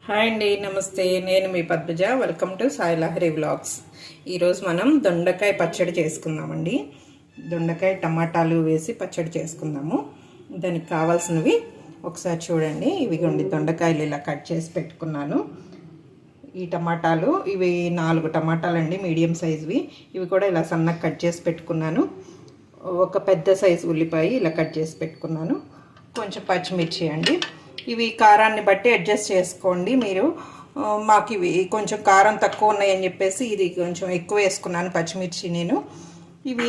Hi అండి, నమస్తే. నేను మీ Padmaja. Welcome to Sai Lahari vlogs. ఈరోజు మనం దొండకాయ పచ్చడి చేసుకుందామండి. దొండకాయ టమాటాలు వేసి పచ్చడి చేసుకుందాము. దానికి కావాల్సినవి ఒకసారి చూడండి. ఇవిగోండి దొండకాయలు ఇలా కట్ చేసి పెట్టుకున్నాను. ఈ టమాటాలు ఇవి 4 టమాటాలండి, మీడియం సైజువి. ఇవి కూడా ఇలా సన్నగా కట్ చేసి పెట్టుకున్నాను. ఒక పెద్ద సైజు ఉల్లిపాయ ఇలా కట్ చేసి పెట్టుకున్నాను. కొంచెం పచ్చిమిర్చి అండి. ఇవి కారాన్ని బట్టి అడ్జస్ట్ చేసుకోండి మీరు. మాకు ఇవి కొంచెం కారం తక్కువ ఉన్నాయని చెప్పేసి ఇది కొంచెం ఎక్కువ వేసుకున్నాను పచ్చిమిర్చి నేను. ఇవి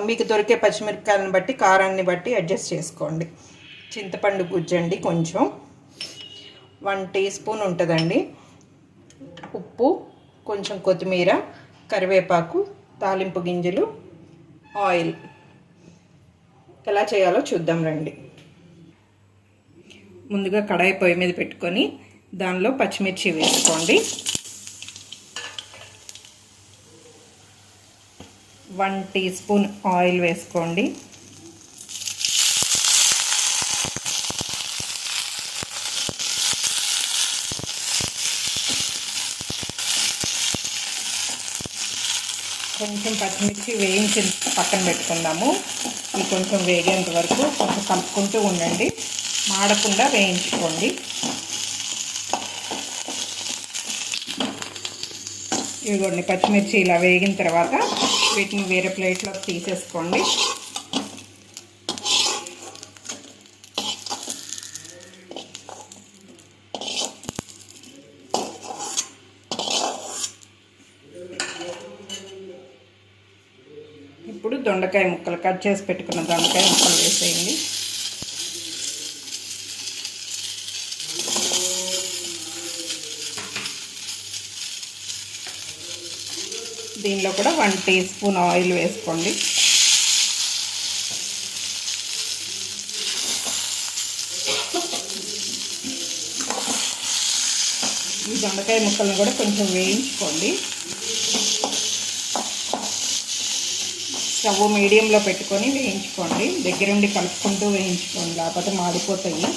మీకు దొరికే పచ్చిమిరపకాయలను బట్టి కారాన్ని బట్టి అడ్జస్ట్ చేసుకోండి. చింతపండు గుజ్జండి కొంచెం 1 టీ స్పూన్ ఉంటుందండి. ఉప్పు, కొంచెం కొత్తిమీర, కరివేపాకు, తాలింపు గింజలు, ఆయిల్. ఎలా చేయాలో చూద్దాం రండి. ముందుగా కడాయి పొయ్యి మీద పెట్టుకొని దానిలో పచ్చిమిర్చి వేసుకోండి. 1 టీ స్పూన్ ఆయిల్ వేసుకోండి. కొంచెం పచ్చిమిర్చి వేయించి పక్కన పెట్టుకుందాము. ఇవి కొంచెం వేగేంత వరకు కొంచెం కలుపుకుంటూ ఉండండి. మాడకుండా వేయించుకోండి. ఇదిగోండి పచ్చిమిర్చి ఇలా వేగిన తర్వాత వీటిని వేరే ప్లేట్లోకి తీసేసుకోండి. ఇప్పుడు దొండకాయ ముక్కలు కట్ చేసి పెట్టుకున్న దొండకాయ ముక్కలు వేసేయండి. దీనిలో కూడా 1 టీ స్పూన్ ఆయిల్ వేసుకోండి. ఈ దొండకాయ ముక్కలను కూడా కొంచెం వేయించుకోండి. స్టవ్ మీడియంలో పెట్టుకొని వేయించుకోండి. దగ్గరుండి కలుపుకుంటూ వేయించుకోండి, లేకపోతే మాడిపోతాయి.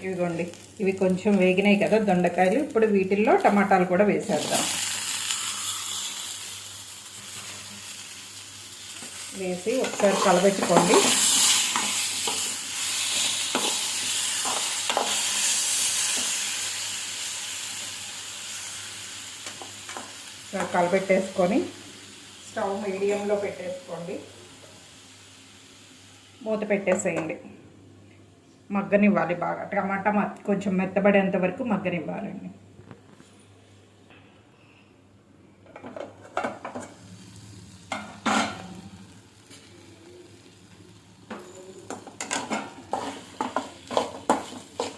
ఇవిగోండి ఇవి కొంచెం వేగినాయి కదా దొండకాయలు. ఇప్పుడు వీటిల్లో టమాటాలు కూడా వేసేద్దాం. వేసి ఒకసారి కలబెట్టుకోండి. కలబెట్టేసుకొని స్టవ్ మీడియంలో పెట్టేసుకోండి. మూత పెట్టేసేయండి. మగ్గనివ్వాలి బాగా. టమాటా కొంచెం మెత్తబడేంత వరకు మగ్గనివ్వాలండి.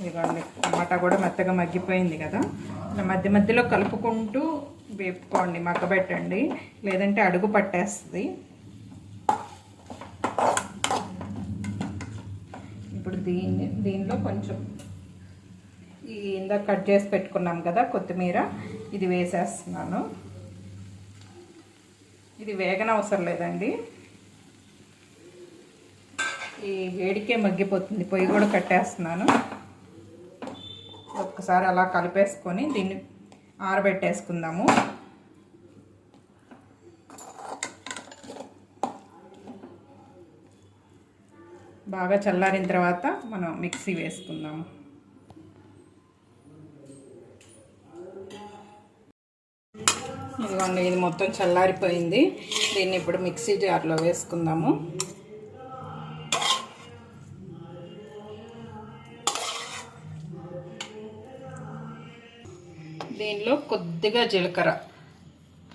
ఇదిగోండి టమాటా కూడా మెత్తగా మగ్గిపోయింది కదా. ఇలా మధ్య మధ్యలో కలుపుకుంటూ వేపుకోండి, మగ్గబెట్టండి, లేదంటే అడుగు పట్టేస్తుంది. ఇప్పుడు దీనిలో కొంచెం ఈ ఇందాక కట్ చేసి పెట్టుకున్నాం కదా కొత్తిమీర, ఇది వేసేస్తున్నాను. ఇది వేగనవసరం లేదండి, ఈ వేడికే మగ్గిపోతుంది. పొయ్యి కూడా కట్టేస్తున్నాను. ఒక్కసారి అలా కలిపేసుకొని దీన్ని ఆరబెట్టేసుకుందాము. బాగా చల్లారిన తర్వాత మనం మిక్సీ వేసుకుందాము. ఇదిగోండి ఇది మొత్తం చల్లారిపోయింది. దీన్ని ఇప్పుడు మిక్సీ జార్లో వేసుకుందాము. దీనిలో కొద్దిగా జీలకర్ర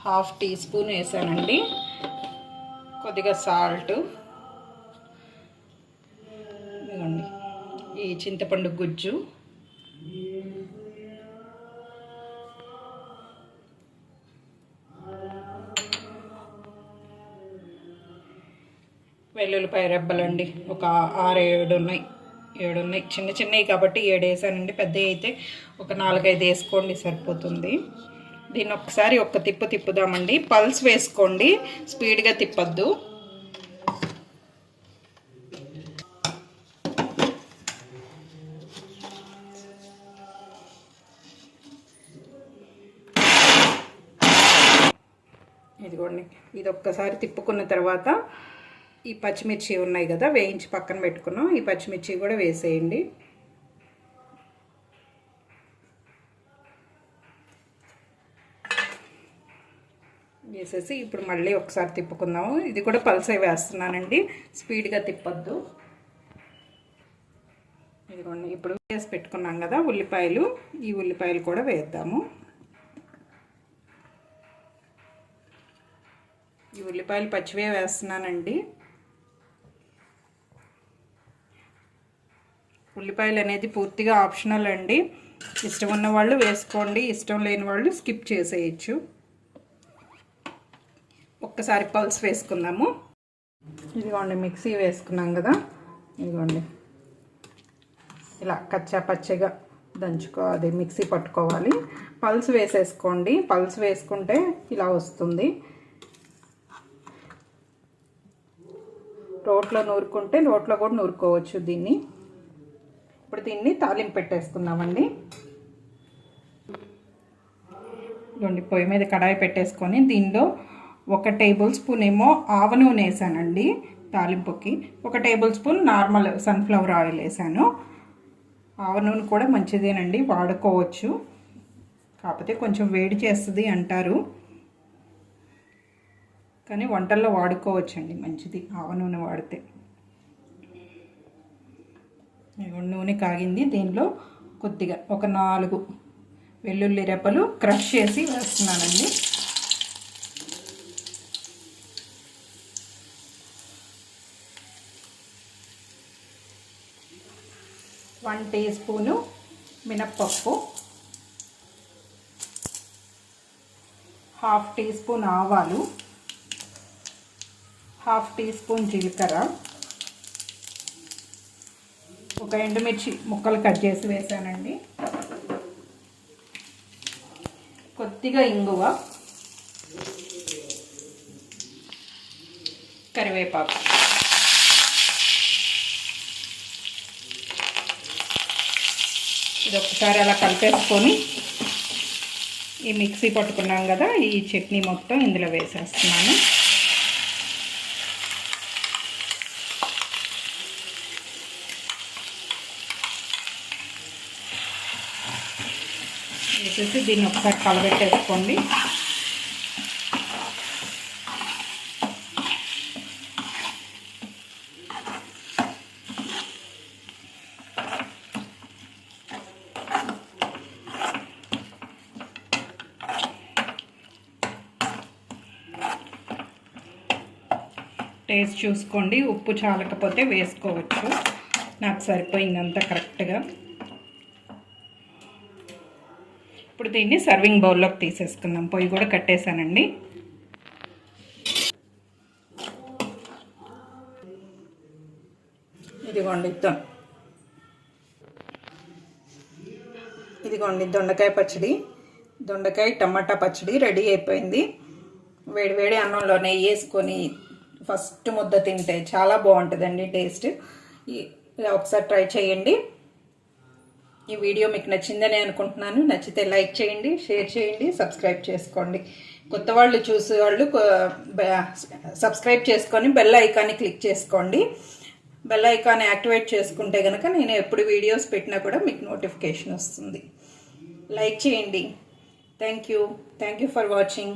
1/2 టీ స్పూన్ వేసానండి. కొద్దిగా సాల్ట్, ఈ చింతపండు గుజ్జు, వెల్లుల్లిపాయ రెబ్బలండి ఒక 6-7 ఉన్నాయి. 7 ఉన్నాయి. చిన్న చిన్నవి కాబట్టి 7 వేసానండి. పెద్దవి అయితే ఒక 4-5 వేసుకోండి, సరిపోతుంది. దీన్ని ఒకసారి ఒక్క తిప్పుదామండి. పల్స్ వేసుకోండి, స్పీడ్గా తిప్పద్దు. ఇదిగోండి, ఇది ఒక్కసారి తిప్పుకున్న తర్వాత ఈ పచ్చిమిర్చి ఉన్నాయి కదా వేయించి పక్కన పెట్టుకున్నాం, ఈ పచ్చిమిర్చి కూడా వేసేయండి. వేసేసి ఇప్పుడు మళ్ళీ ఒకసారి తిప్పుకుందాము. ఇది కూడా పల్సే వేస్తున్నానండి, స్పీడ్గా తిప్పొద్దు. ఇదిగోండి, ఇప్పుడు వేసి పెట్టుకున్నాం కదా ఉల్లిపాయలు, ఈ ఉల్లిపాయలు కూడా వేద్దాము. ఈ ఉల్లిపాయలు పచ్చివే వేస్తున్నానండి. ఉల్లిపాయలు అనేది పూర్తిగా ఆప్షనల్ అండి, ఇష్టం ఉన్న వాళ్ళు వేసుకోండి, ఇష్టం లేని వాళ్ళు స్కిప్ చేసేయచ్చు. ఒక్కసారి పల్స్ వేసుకుందాము. ఇదిగోండి, మిక్సీ వేసుకున్నాం కదా, ఇదిగోండి ఇలా కచ్చా పచ్చగా అది మిక్సీ పట్టుకోవాలి. పల్స్ వేసేసుకోండి, పల్స్ వేసుకుంటే ఇలా వస్తుంది. రోట్లో నూరుకుంటే రోట్లో కూడా నూరుకోవచ్చు దీన్ని. ఇప్పుడు దీన్ని తాలింపు పెట్టేసుకుందామండి. ఇదిగోండి, పొయ్యి మీద కడాయి పెట్టేసుకొని దీనిలో 1 టేబుల్ స్పూన్ ఏమో ఆవ నూనె వేసానండి తాలింపుకి, 1 table spoon normal sunflower oil వేసాను. ఆవ నూనె కూడా మంచిదేనండి, వాడుకోవచ్చు, కాకపోతే కొంచెం వేడి చేస్తుంది అంటారు, కానీ వంటల్లో వాడుకోవచ్చండి, మంచిది ఆవ నూనె వాడితే. నూనె కాగింది, దీనిలో కొద్దిగా ఒక 4 వెల్లుల్లి రెబ్బలు క్రష్ చేసి వేస్తున్నానండి. వన్ టీ స్పూను మినప్పప్పు, 1/2 టీ స్పూన్ ఆవాలు, 1/2 టీ స్పూన్ జీలకర్ర, ఒక ఎండుమిర్చి ముక్కలు కట్ చేసి వేసానండి, కొద్దిగా ఇంగువ, కరివేపాకు. ఇది ఒకసారి అలా కలిపేసుకొని ఈ మిక్సీ పట్టుకున్నాం కదా ఈ చట్నీ మొత్తం ఇందులో వేసేస్తున్నాను. వేసేసి దీన్ని ఒకసారి కలబెట్టేసుకోండి. టేస్ట్ చూసుకోండి, ఉప్పు చాలకపోతే వేసుకోవచ్చు, నాకు సరిపోయిందంతా కరెక్ట్గా. ఇప్పుడు దీన్ని సర్వింగ్ బౌల్లోకి తీసేసుకుందాం. పొయ్యి కూడా కట్టేశానండి. ఇదిగోండి దొండకాయ పచ్చడి, దొండకాయ టమాటా పచ్చడి రెడీ అయిపోయింది. వేడి అన్నంలో నెయ్యి వేసుకొని ఫస్ట్ ముద్ద తింటే చాలా బాగుంటుందండి టేస్ట్. ఇలా ఒకసారి ట్రై చేయండి. ఈ వీడియో మీకు నచ్చిందని అనుకుంటున్నాను. నచ్చితే లైక్ చేయండి, షేర్ చేయండి, సబ్స్క్రైబ్ చేసుకోండి. కొత్త వాళ్ళు చూసేవాళ్ళు సబ్స్క్రైబ్ చేసుకొని బెల్ ఐకాన్ని క్లిక్ చేసుకోండి. బెల్ ఐకాన్ యాక్టివేట్ చేసుకుంటే కనుక నేను ఎప్పుడు వీడియోస్ పెట్టినా కూడా మీకు నోటిఫికేషన్ వస్తుంది. లైక్ చేయండి. Thank you for watching.